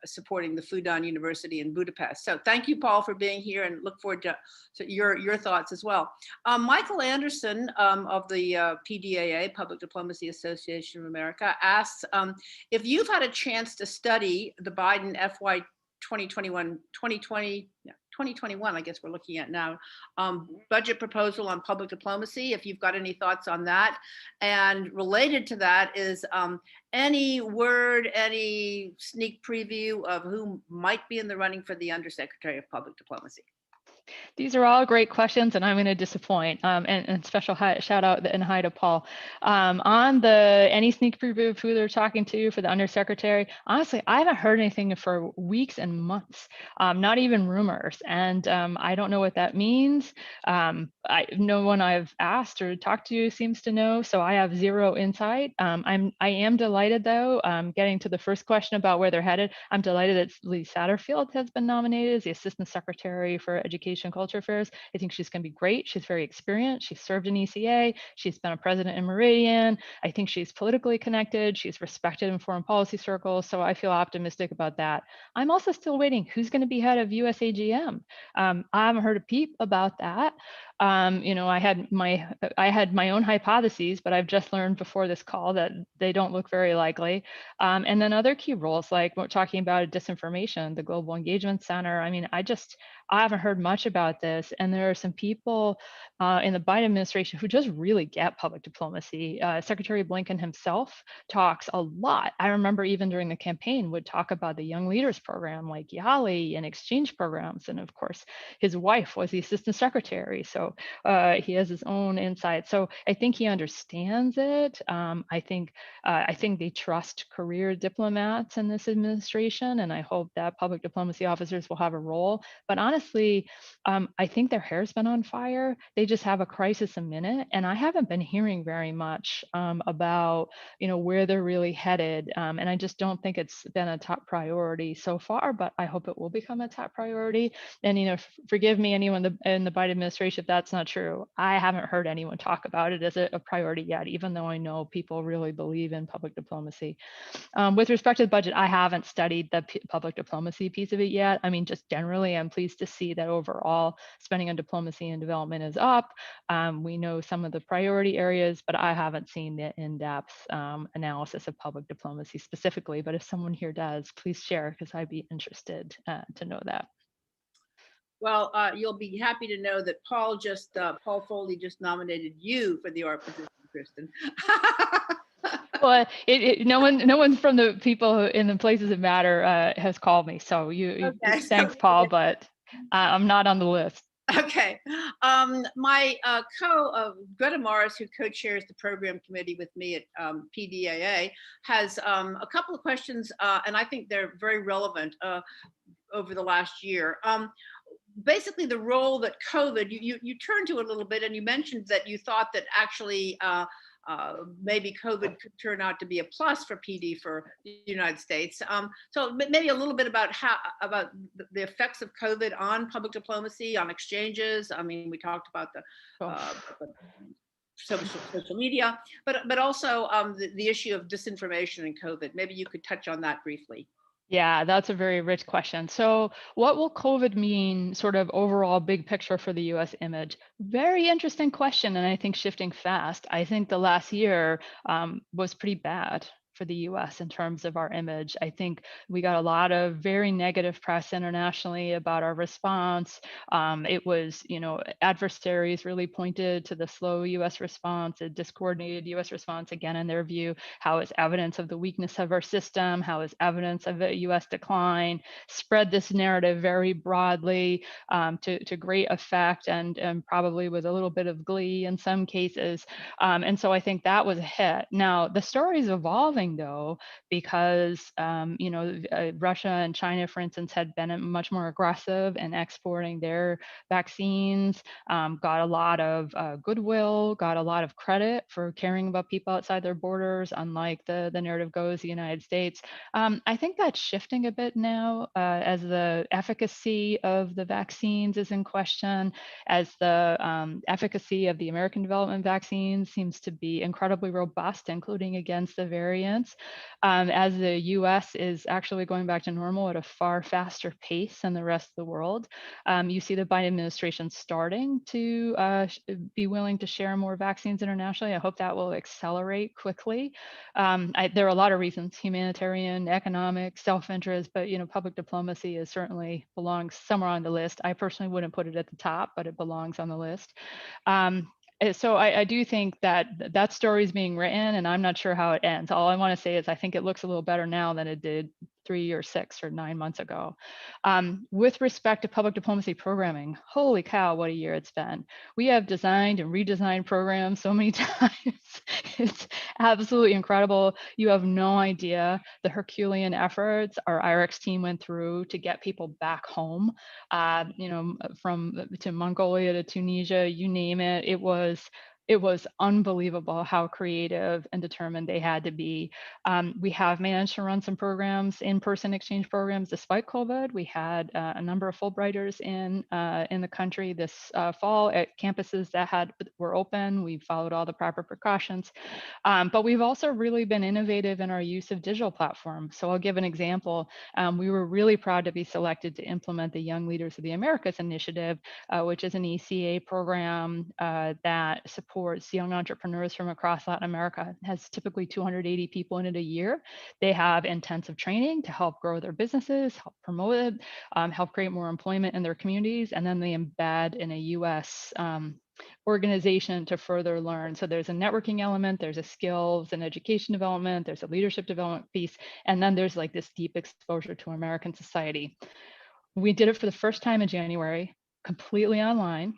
supporting the Fudan University in Budapest. So thank you, Paul, for being here, and look forward to your thoughts as well. Michael Anderson of the PDAA, Public Diplomacy Association of America, asks if you've had a chance to study the Biden FY 2021, I guess we're looking at now, budget proposal on public diplomacy, if you've got any thoughts on that. And related to that is any word, any sneak preview of who might be in the running for the Undersecretary of Public Diplomacy? These are all great questions, and I'm going to disappoint. And special shout out and hi to Paul. On the any sneak preview of who they're talking to for the undersecretary, honestly, I haven't heard anything for weeks and months, not even rumors. And I don't know what that means. No one I've asked or talked to seems to know, so I have zero insight. I am delighted, though, getting to the first question about where they're headed. I'm delighted that Lee Satterfield has been nominated as the Assistant Secretary for Education and Culture Affairs. I think she's going to be great. She's very experienced. She's served in ECA. She's been a president in Meridian. I think she's politically connected. She's respected in foreign policy circles. So I feel optimistic about that. I'm also still waiting. Who's going to be head of USAGM? I haven't heard a peep about that. I had my own hypotheses, but I've just learned before this call that they don't look very likely. And then other key roles, like we're talking about disinformation, the Global Engagement Center. I mean, I haven't heard much about this. And there are some people in the Biden administration who just really get public diplomacy. Secretary Blinken himself talks a lot. I remember even during the campaign would talk about the Young Leaders Program, like YALI and exchange programs. And of course, his wife was the assistant secretary. So he has his own insight. So I think he understands it. I think they trust career diplomats in this administration, and I hope that public diplomacy officers will have a role. But honestly, I think their hair's been on fire. They just have a crisis a minute, and I haven't been hearing very much about where they're really headed. And I just don't think it's been a top priority so far. But I hope it will become a top priority. And forgive me, anyone in the Biden administration, if that's not true. I haven't heard anyone talk about it as a priority yet, even though I know people really believe in public diplomacy. With respect to the budget, I haven't studied the public diplomacy piece of it yet. I mean, just generally, I'm pleased to see that overall spending on diplomacy and development is up. We know some of the priority areas, but I haven't seen the in-depth analysis of public diplomacy specifically. But if someone here does, please share, because I'd be interested to know that. Well, you'll be happy to know that Paul Foley just nominated you for the art position, Kristin. Well, no one from the people in the places that matter has called me. So thanks, Paul, but I'm not on the list. Okay. My Greta Morris, who co-chairs the program committee with me at PDAA, has a couple of questions, and I think they're very relevant over the last year. Basically, the role that COVID, you turned to a little bit, and you mentioned that you thought that actually maybe COVID could turn out to be a plus for PD for the United States. So maybe a little bit about the effects of COVID on public diplomacy, on exchanges. I mean, we talked about the social media, but also the issue of disinformation and COVID. Maybe you could touch on that briefly. Yeah, that's a very rich question. So what will COVID mean sort of overall big picture for the US image? Very interesting question. And I think shifting fast. I think the last year was pretty bad for the US in terms of our image. I think we got a lot of very negative press internationally about our response. It was, adversaries really pointed to the slow US response, a discoordinated US response, again, in their view, how is evidence of the weakness of our system, how is evidence of a US decline, spread this narrative very broadly to great effect and probably with a little bit of glee in some cases. And so I think that was a hit. Now, the story is evolving though, because Russia and China, for instance, had been much more aggressive in exporting their vaccines, got a lot of goodwill, got a lot of credit for caring about people outside their borders, unlike the narrative goes the United States. I think that's shifting a bit now as the efficacy of the vaccines is in question, as the efficacy of the American development vaccines seems to be incredibly robust, including against the variant. experience. As the US is actually going back to normal at a far faster pace than the rest of the world, you see the Biden administration starting to be willing to share more vaccines internationally. I hope that will accelerate quickly. There are a lot of reasons: humanitarian, economic, self-interest, but public diplomacy is certainly belongs somewhere on the list. I personally wouldn't put it at the top, but it belongs on the list. So I do think that that story is being written, and I'm not sure how it ends. All I want to say is I think it looks a little better now than it did 3 or 6 or 9 months ago. With respect to public diplomacy programming, holy cow, what a year it's been. We have designed and redesigned programs so many times. It's absolutely incredible. You have no idea the Herculean efforts our IREX team went through to get people back home, from to Mongolia to Tunisia, you name it. It was unbelievable how creative and determined they had to be. We have managed to run some programs, in-person exchange programs, despite COVID. We had a number of Fulbrighters in the country this fall at campuses that were open. We followed all the proper precautions, but we've also really been innovative in our use of digital platforms. So I'll give an example. We were really proud to be selected to implement the Young Leaders of the Americas initiative, which is an ECA program that supports young entrepreneurs from across Latin America. It has typically 280 people in it a year. They have intensive training to help grow their businesses, help promote it, help create more employment in their communities, and then they embed in a US organization to further learn. So there's a networking element, there's a skills and education development, there's a leadership development piece, and then there's like this deep exposure to American society. We did it for the first time in January, completely online.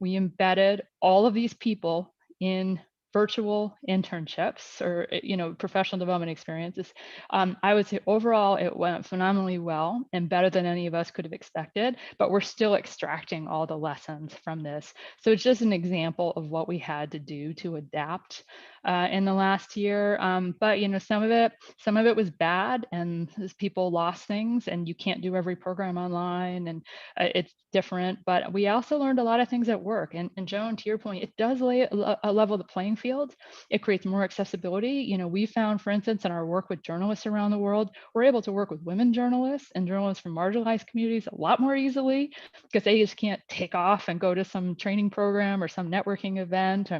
We embedded all of these people in virtual internships or professional development experiences. I would say overall it went phenomenally well and better than any of us could have expected, but we're still extracting all the lessons from this. So it's just an example of what we had to do to adapt in the last year. But some of it was bad, and people lost things, and you can't do every program online, and it's different. But we also learned a lot of things at work. And Joan, to your point, it does level the playing field. It creates more accessibility. We found, for instance, in our work with journalists around the world, we're able to work with women journalists and journalists from marginalized communities a lot more easily because they just can't take off and go to some training program or some networking event.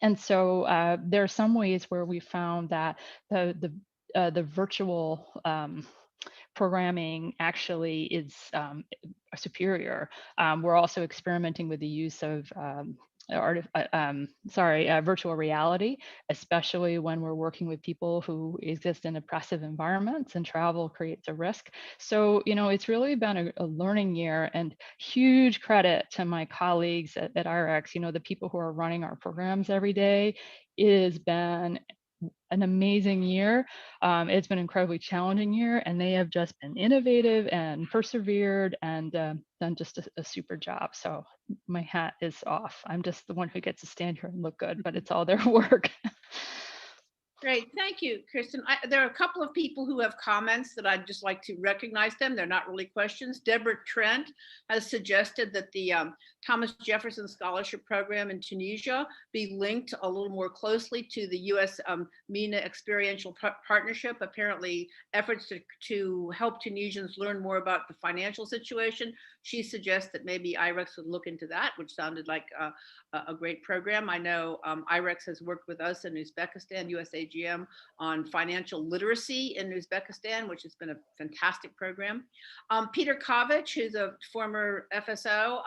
And so there are some ways where we found that the virtual programming actually is superior. We're also experimenting with the use of virtual reality, especially when we're working with people who exist in oppressive environments and travel creates a risk. So, it's really been a learning year, and huge credit to my colleagues at IREX, the people who are running our programs every day. It has been an amazing year. It's been an incredibly challenging year, and they have just been innovative and persevered and done just a super job. So my hat is off. I'm just the one who gets to stand here and look good, but it's all their work. Great, thank you, Kristin. There are a couple of people who have comments that I'd just like to recognize them. They're not really questions. Deborah Trent has suggested that the Thomas Jefferson Scholarship Program in Tunisia be linked a little more closely to the U.S. MENA Experiential Partnership. Apparently, efforts to help Tunisians learn more about the financial situation. She suggests that maybe IREX would look into that, which sounded like a great program. I know IREX has worked with us in Uzbekistan, USAGM, on financial literacy in Uzbekistan, which has been a fantastic program. Peter Kovich, who's a former FSO,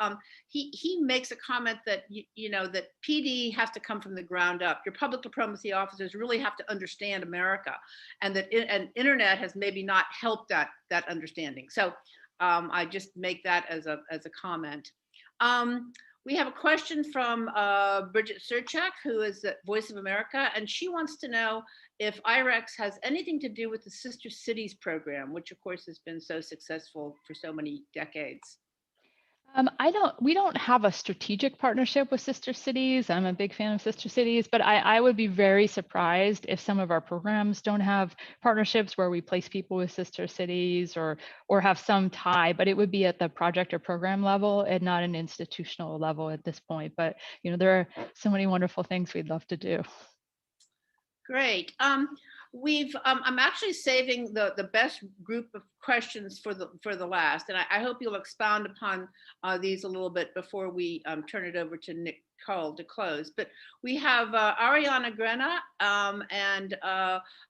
he makes a comment that that PD has to come from the ground up. Your public diplomacy officers really have to understand America, and that and internet has maybe not helped that understanding. So I just make that as a comment. We have a question from Bridget Surchak, who is at Voice of America, and she wants to know if IREX has anything to do with the Sister Cities program, which of course has been so successful for so many decades. We don't have a strategic partnership with Sister Cities. I'm a big fan of Sister Cities, but I would be very surprised if some of our programs don't have partnerships where we place people with Sister Cities or have some tie, but it would be at the project or program level and not an institutional level at this point. But there are so many wonderful things we'd love to do. Great. I'm actually saving the best group of questions for the last, and I hope you'll expound upon these a little bit before we turn it over to Nick Cole to close. But we have Ariana Grena and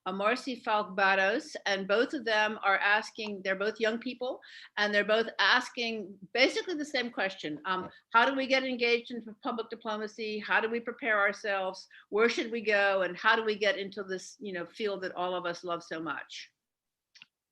Marcy Falk Barros, and both of them are asking. They're both young people, and they're both asking basically the same question: how do we get engaged in public diplomacy? How do we prepare ourselves? Where should we go, and how do we get into this field that all of us love so much?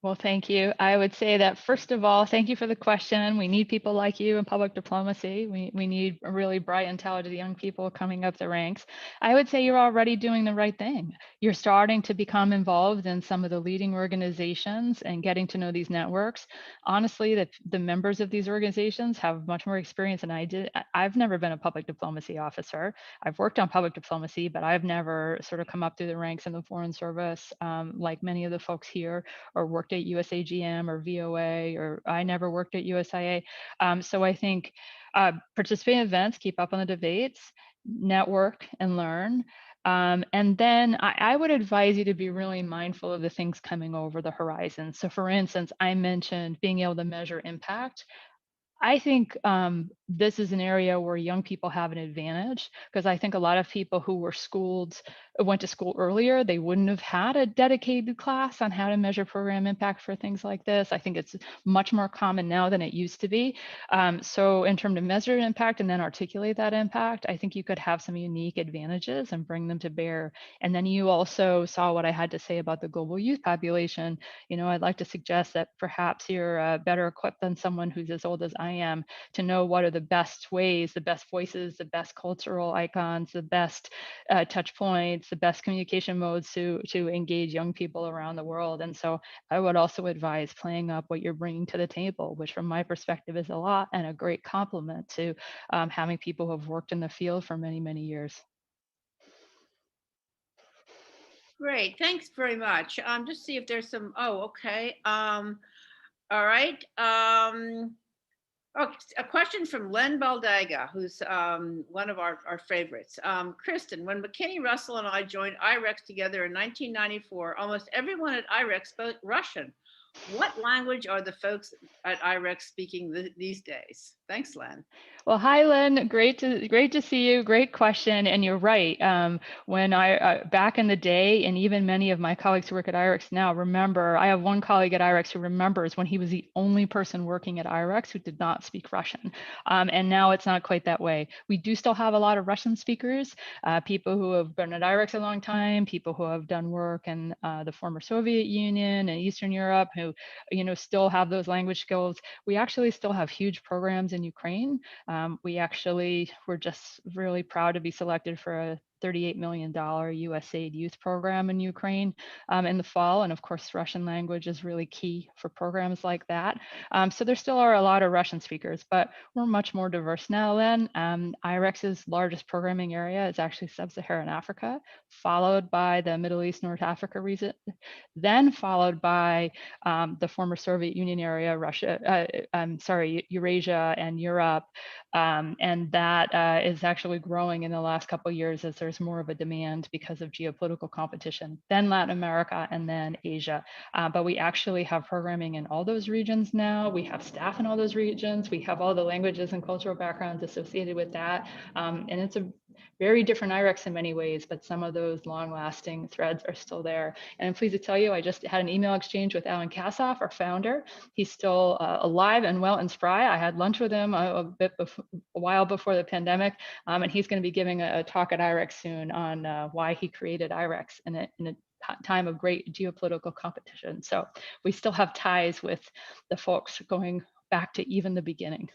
Well, thank you. I would say that first of all, thank you for the question. We need people like you in public diplomacy. We need really bright, intelligent young people coming up the ranks. I would say you're already doing the right thing. You're starting to become involved in some of the leading organizations and getting to know these networks. Honestly, the members of these organizations have much more experience than I did. I've never been a public diplomacy officer. I've worked on public diplomacy, but I've never sort of come up through the ranks in the Foreign Service like many of the folks here, or worked at USAGM or VOA, or I never worked at USIA. So I think participate in events, keep up on the debates, network and learn. And then I would advise you to be really mindful of the things coming over the horizon. So for instance, I mentioned being able to measure impact. I think this is an area where young people have an advantage, because I think a lot of people who went to school earlier, they wouldn't have had a dedicated class on how to measure program impact for things like this. I think it's much more common now than it used to be. So in terms of measure impact and then articulate that impact, I think you could have some unique advantages and bring them to bear. And then you also saw what I had to say about the global youth population. I'd like to suggest that perhaps you're better equipped than someone who's as old as I am to know what are the best ways, the best voices, the best cultural icons, the best touch points, the best communication modes to engage young people around the world. And so I would also advise playing up what you're bringing to the table, which from my perspective is a lot and a great compliment to having people who have worked in the field for many, many years. Great, thanks very much. Just see if there's some. Oh, okay. All right. Oh, a question from Len Baldaga, who's one of our favorites. Kristin, when McKinney Russell and I joined IREX together in 1994, almost everyone at IREX spoke Russian. What language are the folks at IREX speaking these days? Thanks, Len. Well, hi, Lynn. Great to see you. Great question. And you're right. When I back in the day, and even many of my colleagues who work at IREX now remember, I have one colleague at IREX who remembers when he was the only person working at IREX who did not speak Russian. And now it's not quite that way. We do still have a lot of Russian speakers, people who have been at IREX a long time, people who have done work in the former Soviet Union and Eastern Europe, who still have those language skills. We actually still have huge programs in Ukraine. We actually were just really proud to be selected for a $38 million USAID youth program in Ukraine in the fall. And of course, Russian language is really key for programs like that. So there still are a lot of Russian speakers, but we're much more diverse now then. IREX's largest programming area is actually Sub-Saharan Africa, followed by the Middle East, North Africa region, then followed by the former Soviet Union area, Eurasia and Europe. And that is actually growing in the last couple of years as there's more of a demand because of geopolitical competition, then Latin America, and then Asia. But we actually have programming in all those regions now. We have staff in all those regions. We have all the languages and cultural backgrounds associated with that. And it's a very different IREX in many ways, but some of those long-lasting threads are still there. And I'm pleased to tell you, I just had an email exchange with Alan Kassoff, our founder. He's still alive and well and spry. I had lunch with him a while before the pandemic, and he's going to be giving a talk at IREX soon on why he created IREX in a time of great geopolitical competition. So we still have ties with the folks going back to even the beginning.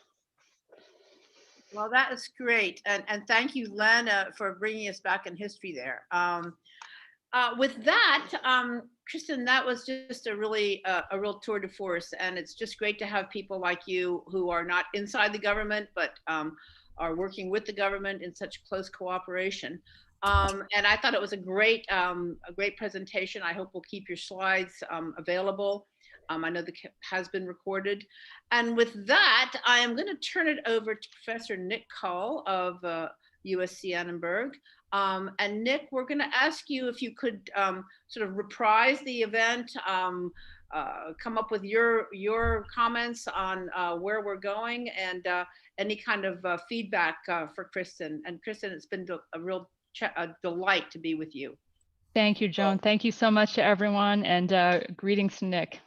Well, that is great. And thank you, Len, for bringing us back in history there. With that, Kristin, that was just a real tour de force. And it's just great to have people like you who are not inside the government, but are working with the government in such close cooperation. And I thought it was a great presentation. I hope we'll keep your slides available. I know that has been recorded. And with that, I am going to turn it over to Professor Nick Cole of USC Annenberg. And Nick, we're going to ask you if you could sort of reprise the event, come up with your comments on where we're going, and any kind of feedback for Kristin. And Kristin, it's been a real a delight to be with you. Thank you, Joan. Thank you so much to everyone, and greetings to Nick.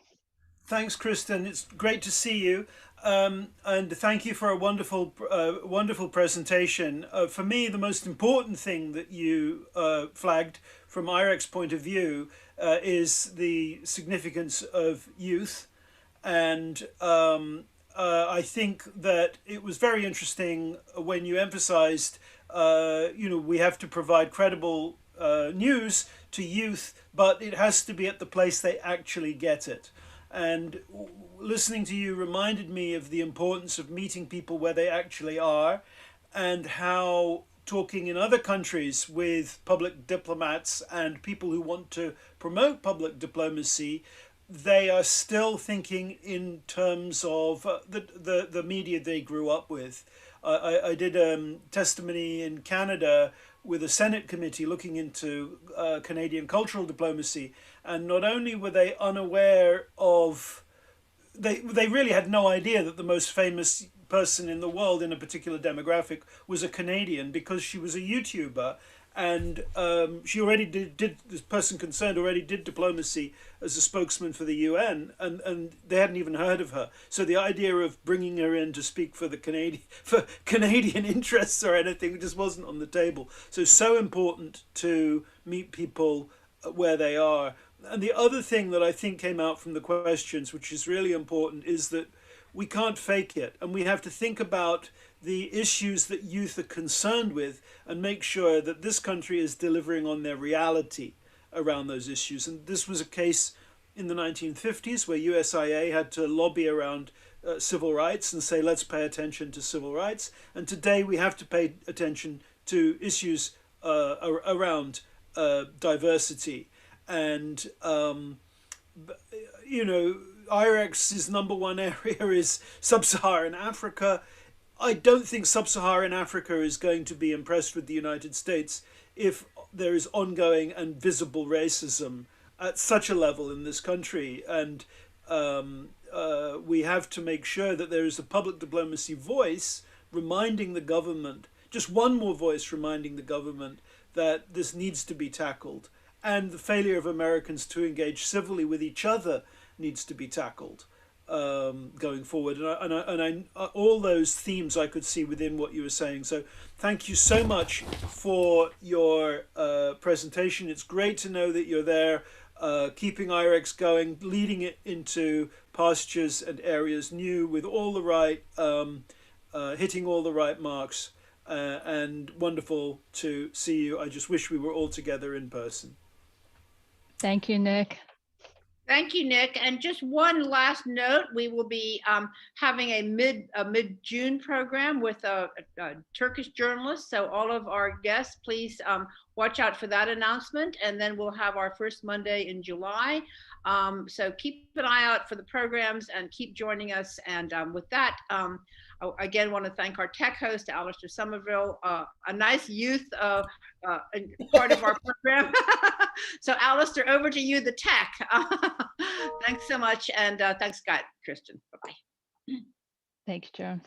Thanks, Kristin. It's great to see you. And thank you for a wonderful, wonderful presentation. For me, the most important thing that you flagged from IREX point of view is the significance of youth. And I think that it was very interesting when you emphasized, we have to provide credible news to youth, but it has to be at the place they actually get it. And listening to you reminded me of the importance of meeting people where they actually are, and how talking in other countries with public diplomats and people who want to promote public diplomacy, they are still thinking in terms of the media they grew up with. I did a testimony in Canada with a Senate committee looking into Canadian cultural diplomacy, and not only were they unaware of, they really had no idea that the most famous person in the world in a particular demographic was a Canadian, because she was a YouTuber, and she already did this person concerned already did diplomacy as a spokesman for the UN, and they hadn't even heard of her. So the idea of bringing her in to speak for the Canadian interests or anything just wasn't on the table. So important to meet people where they are. And the other thing that I think came out from the questions, which is really important, is that we can't fake it, and we have to think about the issues that youth are concerned with and make sure that this country is delivering on their reality around those issues. And this was a case in the 1950s where USIA had to lobby around civil rights and say, let's pay attention to civil rights. And today we have to pay attention to issues around diversity. And, IREX's number one area is sub-Saharan Africa. I don't think sub-Saharan Africa is going to be impressed with the United States if there is ongoing and visible racism at such a level in this country. And we have to make sure that there is a public diplomacy voice reminding the government, just one more voice reminding the government that this needs to be tackled. And the failure of Americans to engage civilly with each other needs to be tackled going forward. And all those themes I could see within what you were saying. So thank you so much for your presentation. It's great to know that you're there, keeping IREX going, leading it into pastures and areas new with all the right, hitting all the right marks, and wonderful to see you. I just wish we were all together in person. Thank you, Nick. Thank you, Nick. And just one last note, we will be having a mid-June program with a Turkish journalist. So all of our guests, please watch out for that announcement. And then we'll have our first Monday in July. So keep an eye out for the programs and keep joining us. And with that, I again want to thank our tech host, Alistair Somerville, a nice youth part of our program. So Alistair, over to you, the tech. Thanks so much. And thanks, Scott, Kristin. Bye-bye. Thanks, Joan.